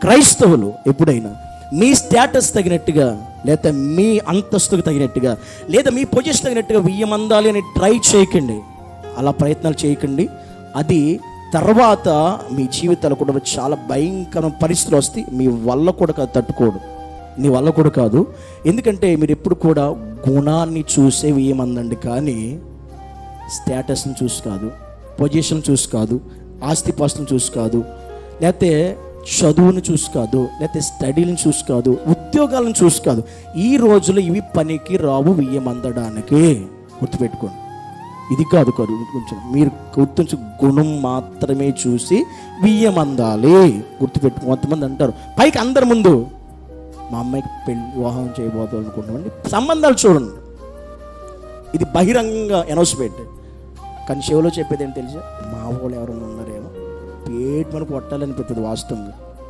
క్రైస్తవులు ఎప్పుడైనా మీ స్టేటస్ తగినట్టుగా, లేదా మీ అంతస్తుకు తగినట్టుగా, లేదా మీ పొజిషన్ తగినట్టుగా వియ్యమందాలి అని ట్రై చేయకండి. అలా ప్రయత్నాలు చేయకండి. అది తర్వాత మీ జీవితాలు కూడా చాలా భయంకరమైన పరిస్థితులు వస్తాయి. మీ వల్ల కూడా కాదు, తట్టుకోడు, నీ వల్ల కూడా కాదు. ఎందుకంటే మీరు ఎప్పుడు కూడా గుణాన్ని చూసే వియ్యమందండి, కానీ స్టేటస్ని చూసి కాదు, పొజిషన్ చూసి కాదు, ఆస్తిపాస్తులను చూసి కాదు, లేకపోతే చదువును చూసి కాదు, లేకపోతే స్టడీలను చూసి కాదు, ఉద్యోగాలను చూసి కాదు. ఈ రోజులో ఇవి పనికి రావు వియ్యమందడానికి. గుర్తుపెట్టుకోండి, ఇది కాదు కొంచెం మీరు గుర్తుంచు, గుణం మాత్రమే చూసి వియ్యమందాలి. గుర్తుపెట్టుకో. కొంతమంది అంటారు పైకి అందరి ముందు మా అమ్మాయికి వివాహం చేయబోతాం అనుకుంటామండి, సంబంధాలు చూడండి, ఇది బహిరంగ అనౌన్స్మెంట్. కానీ చెవిలో చెప్పేది ఏంటి తెలుసా? మా వాళ్ళు ఎవరైనా ఉన్నారేమో పేట్ మనకు కొట్టాలనిపిస్తుంది వాస్తవంగా.